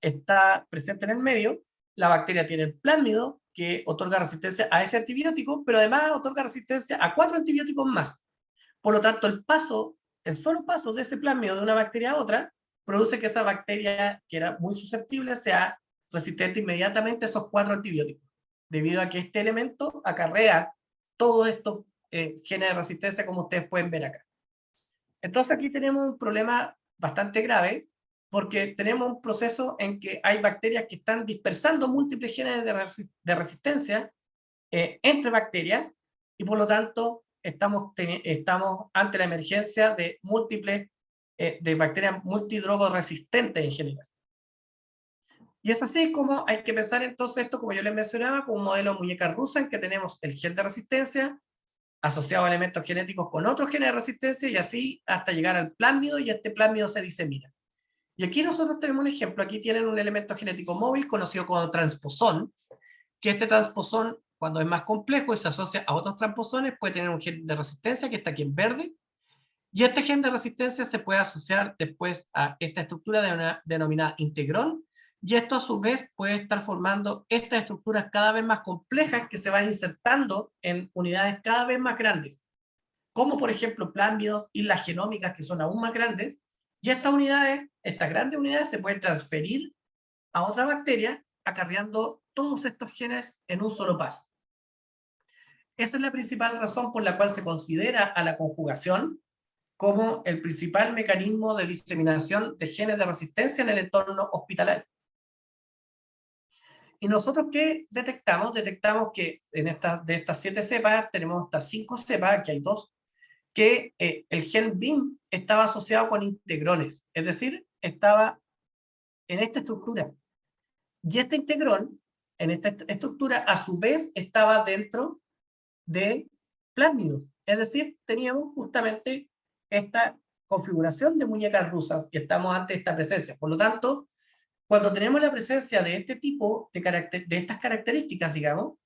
está presente en el medio, la bacteria tiene el plásmido que otorga resistencia a ese antibiótico, pero además otorga resistencia a 4 antibióticos más. Por lo tanto, el solo paso de ese plásmido de una bacteria a otra produce que esa bacteria, que era muy susceptible, sea resistente inmediatamente a esos 4 antibióticos, debido a que este elemento acarrea todos estos genes de resistencia, como ustedes pueden ver acá. Entonces aquí tenemos un problema bastante grave, porque tenemos un proceso en que hay bacterias que están dispersando múltiples genes de resistencia entre bacterias, y por lo tanto estamos ante la emergencia de múltiples de bacterias multidrogoresistentes en general. Y es así como hay que pensar entonces esto, como yo les mencionaba, como un modelo de muñeca rusa en que tenemos el gen de resistencia asociado a elementos genéticos con otros genes de resistencia, y así hasta llegar al plásmido, y este plásmido se disemina. Y aquí nosotros tenemos un ejemplo. Aquí tienen un elemento genético móvil conocido como transposón, que este transposón, cuando es más complejo y se asocia a otros transposones, puede tener un gen de resistencia que está aquí en verde, y este gen de resistencia se puede asociar después a esta estructura denominada integrón, y esto a su vez puede estar formando estas estructuras cada vez más complejas que se van insertando en unidades cada vez más grandes, como por ejemplo plásmidos, islas genómicas que son aún más grandes, y estas grandes unidades se pueden transferir a otra bacteria acarreando todos estos genes en un solo paso. Esa es la principal razón por la cual se considera a la conjugación como el principal mecanismo de diseminación de genes de resistencia en el entorno hospitalario. ¿Y nosotros qué detectamos? Detectamos que de estas 7 cepas tenemos estas 5 cepas, que hay 2, que el gen BIM estaba asociado con integrones, es decir, estaba en esta estructura. Y este integrón, en esta estructura, a su vez estaba dentro de plásmidos. Es decir, teníamos justamente esta configuración de muñecas rusas y estamos ante esta presencia. Por lo tanto, cuando tenemos la presencia de este tipo de estas características, digamos,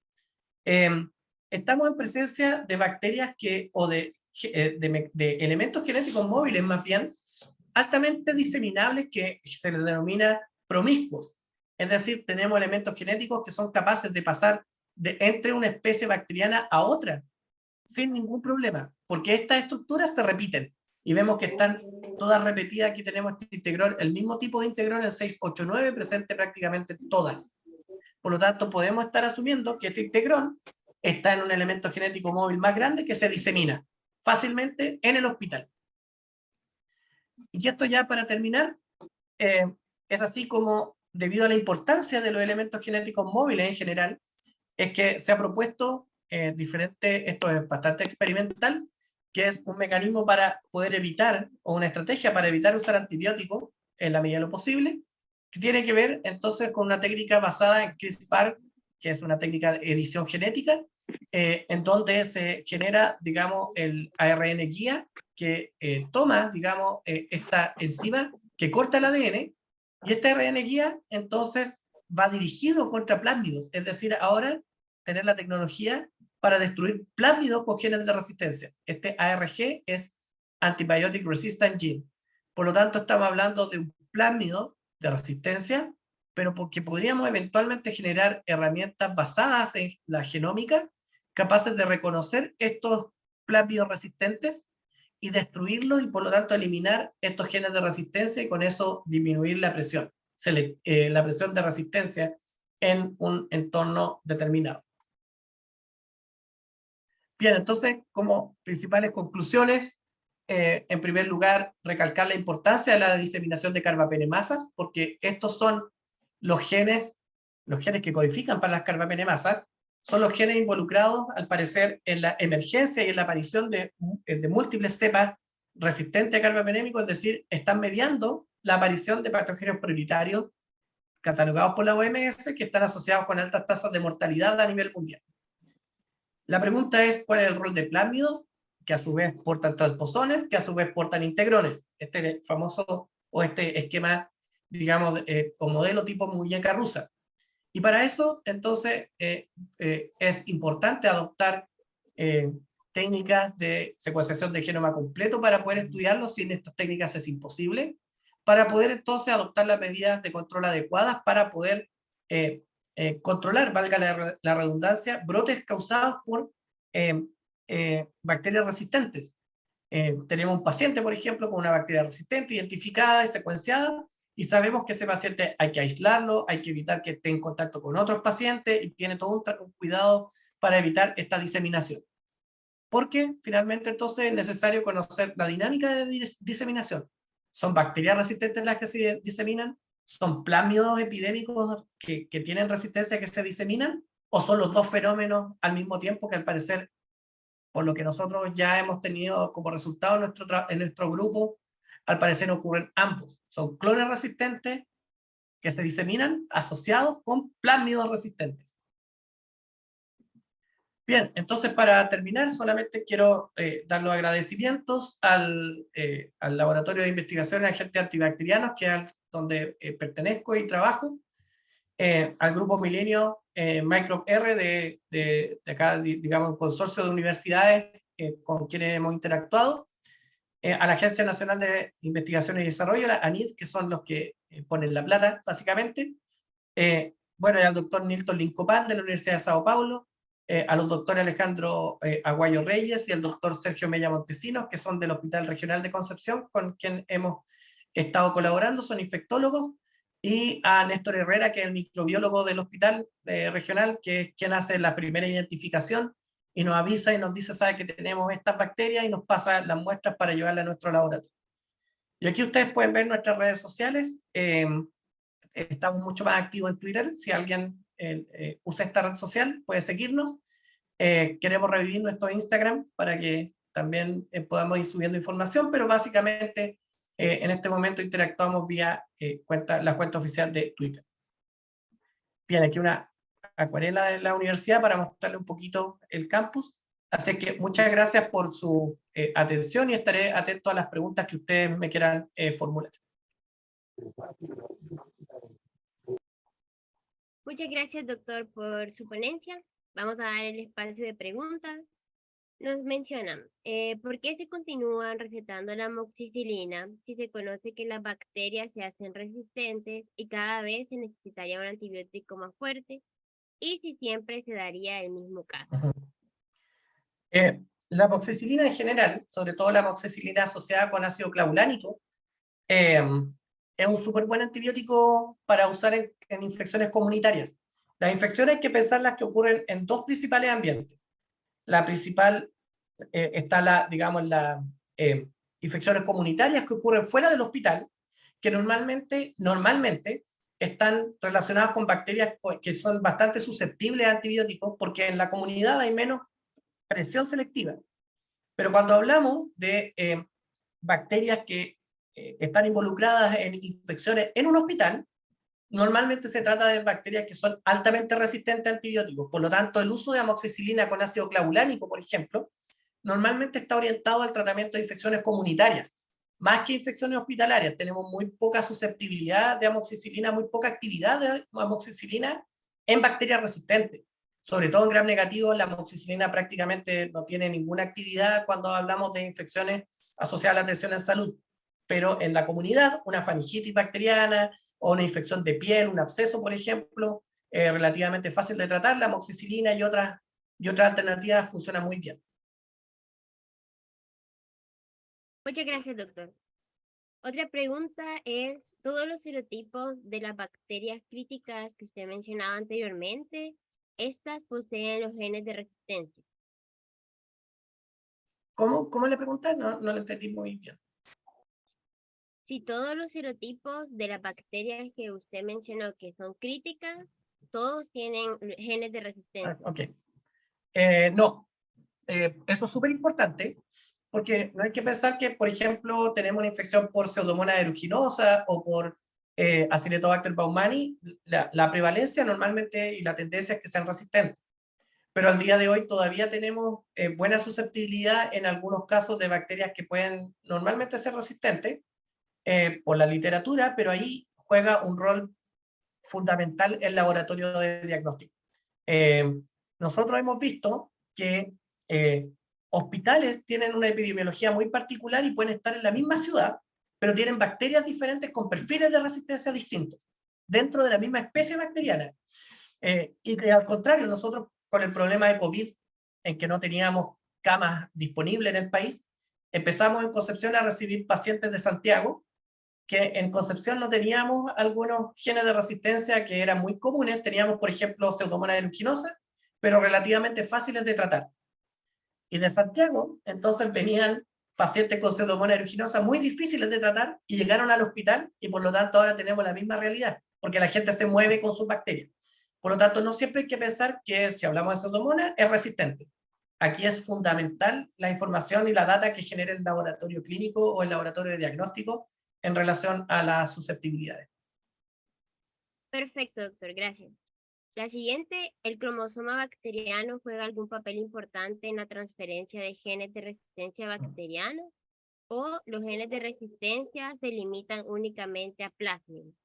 estamos en presencia de bacterias o de elementos genéticos móviles, más bien, altamente diseminables, que se les denomina promiscuos. Es decir, tenemos elementos genéticos que son capaces de pasar entre una especie bacteriana a otra, sin ningún problema, porque estas estructuras se repiten. Y vemos que están todas repetidas. Aquí tenemos este integrón, el mismo tipo de integrón, el 689, presente prácticamente todas. Por lo tanto, podemos estar asumiendo que este integrón está en un elemento genético móvil más grande que se disemina fácilmente en el hospital. Y esto ya para terminar, es así como, debido a la importancia de los elementos genéticos móviles en general, es que se ha propuesto esto es bastante experimental, que es un mecanismo para poder evitar, o una estrategia para evitar usar antibióticos en la medida de lo posible, que tiene que ver entonces con una técnica basada en CRISPR, que es una técnica de edición genética, en donde se genera, digamos, el ARN guía, que toma, digamos, esta enzima que corta el ADN, y este ARN guía entonces va dirigido contra plásmidos, es decir, ahora tener la tecnología para destruir plásmidos con genes de resistencia. Este ARG es Antibiotic Resistant Gene. Por lo tanto, estamos hablando de un plásmido de resistencia, pero porque podríamos eventualmente generar herramientas basadas en la genómica, capaces de reconocer estos plásmidos resistentes y destruirlos, y por lo tanto eliminar estos genes de resistencia, y con eso disminuir la presión de resistencia en un entorno determinado. Bien, entonces, como principales conclusiones, en primer lugar, recalcar la importancia de la diseminación de carbapenemasas, porque estos son los genes que codifican para las carbapenemasas, son los genes involucrados, al parecer, en la emergencia y en la aparición de múltiples cepas resistentes a carbapenémicos, es decir, están mediando la aparición de patógenos prioritarios catalogados por la OMS que están asociados con altas tasas de mortalidad a nivel mundial. La pregunta es, ¿cuál es el rol de plásmidos? Que a su vez portan transposones, que a su vez portan integrones. Este famoso, o este esquema, digamos, o modelo tipo muñeca rusa. Y para eso, entonces, es importante adoptar técnicas de secuenciación de genoma completo para poder estudiarlo. Sin estas técnicas es imposible, para poder entonces adoptar las medidas de control adecuadas para poder controlar, valga la redundancia, brotes causados por bacterias resistentes. Tenemos un paciente, por ejemplo, con una bacteria resistente identificada y secuenciada, y sabemos que ese paciente hay que aislarlo, hay que evitar que esté en contacto con otros pacientes, y tiene todo un cuidado para evitar esta diseminación. Porque finalmente entonces es necesario conocer la dinámica de diseminación. ¿Son bacterias resistentes las que se diseminan? ¿Son plásmidos epidémicos que tienen resistencia que se diseminan? ¿O son los dos fenómenos al mismo tiempo que al parecer, por lo que nosotros ya hemos tenido como resultado en nuestro grupo, al parecer ocurren ambos? Son clones resistentes que se diseminan asociados con plásmidos resistentes. Bien, entonces para terminar solamente quiero dar los agradecimientos al Laboratorio de Investigación en Agentes Antibacterianos, que es donde pertenezco y trabajo, al Grupo Milenio Microbe R de acá, digamos, un consorcio de universidades con quienes hemos interactuado, a la Agencia Nacional de Investigación y Desarrollo, la ANID, que son los que ponen la plata, básicamente. Bueno, y al doctor Nilton Lincopán de la Universidad de Sao Paulo, a los doctores Alejandro Aguayo Reyes y al doctor Sergio Mella Montesinos, que son del Hospital Regional de Concepción, con quien hemos estado colaborando, son infectólogos, y a Néstor Herrera, que es el microbiólogo del Hospital Regional, que es quien hace la primera identificación y nos avisa y nos dice, sabe que tenemos estas bacterias, y nos pasa las muestras para llevarlas a nuestro laboratorio. Y aquí ustedes pueden ver nuestras redes sociales. Estamos mucho más activos en Twitter. Si alguien usa esta red social, puede seguirnos. Queremos revivir nuestro Instagram para que también podamos ir subiendo información, pero básicamente en este momento interactuamos vía la cuenta oficial de Twitter. Bien, aquí una acuarela de la universidad para mostrarle un poquito el campus. Así que muchas gracias por su atención, y estaré atento a las preguntas que ustedes me quieran formular. Muchas gracias, doctor, por su ponencia. Vamos a dar el espacio de preguntas. Nos mencionan, ¿por qué se continúan recetando la amoxicilina si se conoce que las bacterias se hacen resistentes y cada vez se necesitaría un antibiótico más fuerte? ¿Y si siempre se daría el mismo caso? La amoxicilina en general, sobre todo la amoxicilina asociada con ácido clavulánico, es un súper buen antibiótico para usar en infecciones comunitarias. Las infecciones hay que pensarlas que ocurren en dos principales ambientes. La principal está digamos, las infecciones comunitarias que ocurren fuera del hospital, que normalmente están relacionadas con bacterias que son bastante susceptibles a antibióticos, porque en la comunidad hay menos presión selectiva. Pero cuando hablamos de bacterias que están involucradas en infecciones en un hospital, normalmente se trata de bacterias que son altamente resistentes a antibióticos. Por lo tanto, el uso de amoxicilina con ácido clavulánico, por ejemplo, normalmente está orientado al tratamiento de infecciones comunitarias, más que infecciones hospitalarias. Tenemos muy poca susceptibilidad de amoxicilina, muy poca actividad de amoxicilina en bacterias resistentes. Sobre todo en gram negativo, la amoxicilina prácticamente no tiene ninguna actividad cuando hablamos de infecciones asociadas a la atención en salud. Pero en la comunidad, una faringitis bacteriana o una infección de piel, un absceso, por ejemplo, relativamente fácil de tratar, la amoxicilina y otras alternativas funcionan muy bien. Muchas gracias, doctor. Otra pregunta es, ¿todos los serotipos de las bacterias críticas que usted mencionaba anteriormente, estas poseen los genes de resistencia? ¿Cómo le pregunté? No le entendí muy bien. Si todos los serotipos de las bacterias que usted mencionó que son críticas, todos tienen genes de resistencia. Ok. No, eso es súper importante, porque no hay que pensar que, por ejemplo, tenemos una infección por Pseudomonas aeruginosa o por Acinetobacter baumannii, la prevalencia normalmente y la tendencia es que sean resistentes. Pero al día de hoy todavía tenemos buena susceptibilidad en algunos casos de bacterias que pueden normalmente ser resistentes por la literatura, pero ahí juega un rol fundamental el laboratorio de diagnóstico. Nosotros hemos visto que hospitales tienen una epidemiología muy particular y pueden estar en la misma ciudad, pero tienen bacterias diferentes con perfiles de resistencia distintos, dentro de la misma especie bacteriana. Y que al contrario, nosotros con el problema de COVID, en que no teníamos camas disponibles en el país, empezamos en Concepción a recibir pacientes de Santiago, que en Concepción no teníamos algunos genes de resistencia que eran muy comunes. Teníamos, por ejemplo, Pseudomonas aeruginosa, pero relativamente fáciles de tratar. Y de Santiago, entonces venían pacientes con Pseudomonas aeruginosa muy difíciles de tratar y llegaron al hospital y por lo tanto ahora tenemos la misma realidad, porque la gente se mueve con sus bacterias. Por lo tanto, no siempre hay que pensar que si hablamos de Pseudomonas es resistente. Aquí es fundamental la información y la data que genere el laboratorio clínico o el laboratorio de diagnóstico en relación a las susceptibilidades. Perfecto, doctor, gracias. La siguiente, ¿el cromosoma bacteriano juega algún papel importante en la transferencia de genes de resistencia bacteriana? ¿O los genes de resistencia se limitan únicamente a plasmids?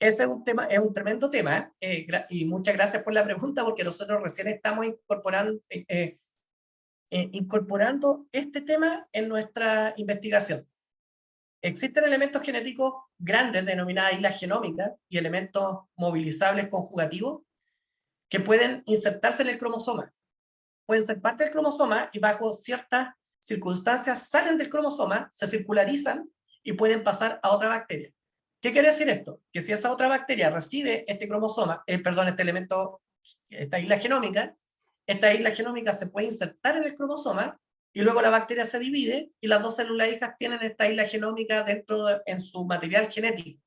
Ese es un tema, es un tremendo tema, y muchas gracias por la pregunta, porque nosotros recién estamos incorporando este tema en nuestra investigación. Existen elementos genéticos grandes denominadas islas genómicas y elementos movilizables conjugativos que pueden insertarse en el cromosoma. Pueden ser parte del cromosoma y bajo ciertas circunstancias salen del cromosoma, se circularizan y pueden pasar a otra bacteria. ¿Qué quiere decir esto? Que si esa otra bacteria recibe este cromosoma, este elemento, esta isla genómica se puede insertar en el cromosoma y luego la bacteria se divide y las dos células hijas tienen esta isla genómica en su material genético.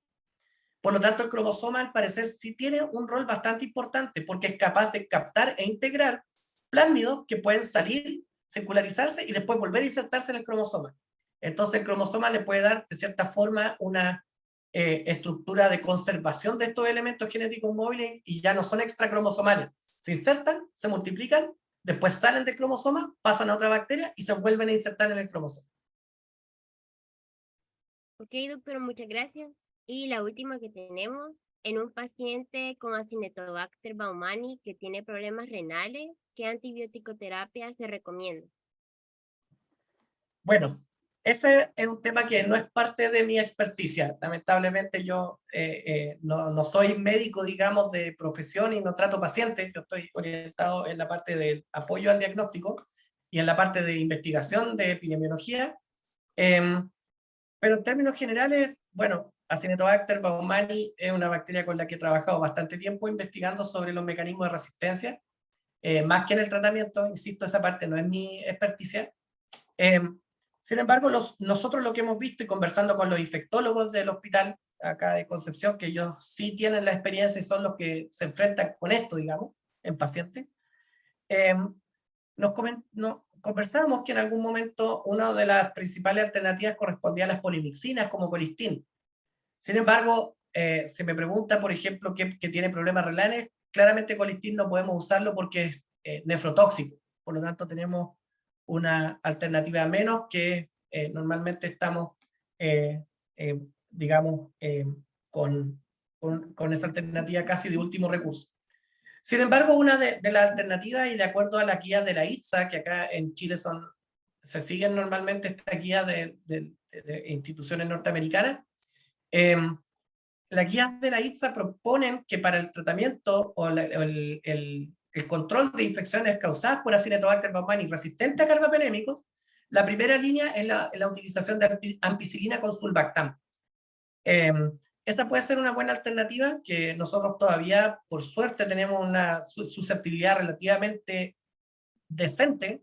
Por lo tanto, el cromosoma al parecer sí tiene un rol bastante importante porque es capaz de captar e integrar plásmidos que pueden salir, circularizarse y después volver a insertarse en el cromosoma. Entonces el cromosoma le puede dar de cierta forma una estructura de conservación de estos elementos genéticos móviles y ya no son extracromosomales. Se insertan, se multiplican, después salen del cromosoma, pasan a otra bacteria y se vuelven a insertar en el cromosoma. Ok, doctor, muchas gracias. Y la última que tenemos, en un paciente con Acinetobacter baumannii que tiene problemas renales, ¿qué antibiótico-terapia se recomienda? Bueno, ese es un tema que no es parte de mi experticia. Lamentablemente yo no soy médico, digamos, de profesión y no trato pacientes. Yo estoy orientado en la parte de apoyo al diagnóstico y en la parte de investigación de epidemiología. Pero en términos generales, bueno, Acinetobacter baumannii es una bacteria con la que he trabajado bastante tiempo investigando sobre los mecanismos de resistencia, más que en el tratamiento, insisto, esa parte no es mi experticia. Sin embargo, nosotros lo que hemos visto y conversando con los infectólogos del hospital acá de Concepción, que ellos sí tienen la experiencia y son los que se enfrentan con esto, digamos, en pacientes, conversábamos que en algún momento una de las principales alternativas correspondía a las polimixinas como colistin. Sin embargo, se me pregunta, por ejemplo, que tiene problemas renales, claramente colistin no podemos usarlo porque es nefrotóxico, por lo tanto tenemos una alternativa menos que normalmente estamos, digamos, con esa alternativa casi de último recurso. Sin embargo, una de las alternativas, y de acuerdo a la guía de la ITSA, que acá en Chile se siguen normalmente estas guías de instituciones norteamericanas, las guías de la ITSA proponen que para el tratamiento o el control de infecciones causadas por Acinetobacter baumannii resistente a carbapenémicos, la primera línea es la utilización de ampicilina con sulbactam. Esa puede ser una buena alternativa, que nosotros todavía, por suerte, tenemos una susceptibilidad relativamente decente.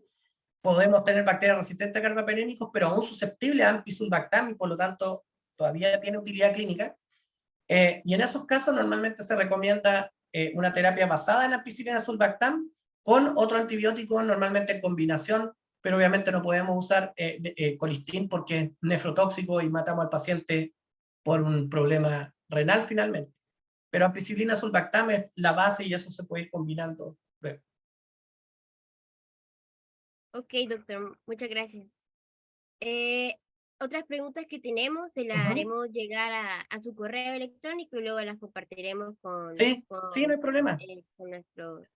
Podemos tener bacterias resistentes a carbapenémicos, pero aún susceptibles a ampicilbactam y por lo tanto todavía tiene utilidad clínica. Y en esos casos normalmente se recomienda una terapia basada en ampicilina sulbactam con otro antibiótico, normalmente en combinación, pero obviamente no podemos usar colistin porque es nefrotóxico y matamos al paciente por un problema renal finalmente. Pero ampicilina sulbactam es la base y eso se puede ir combinando luego. Ok, doctor, muchas gracias. Otras preguntas que tenemos se las Ujú. haremos llegar a su correo electrónico y luego las compartiremos Sí, sí, no hay problema. con nuestros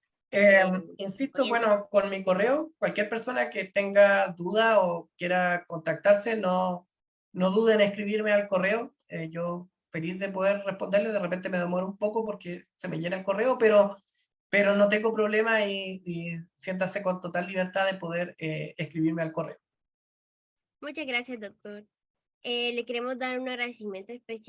Insisto, oyentes. bueno, con mi correo, cualquier persona que tenga duda o quiera contactarse, no duden en escribirme al correo. Yo feliz de poder responderle. De repente me demoro un poco porque se me llena el correo, pero no tengo problema y siéntase con total libertad de poder escribirme al correo. Muchas gracias, doctor. Le queremos dar un agradecimiento especial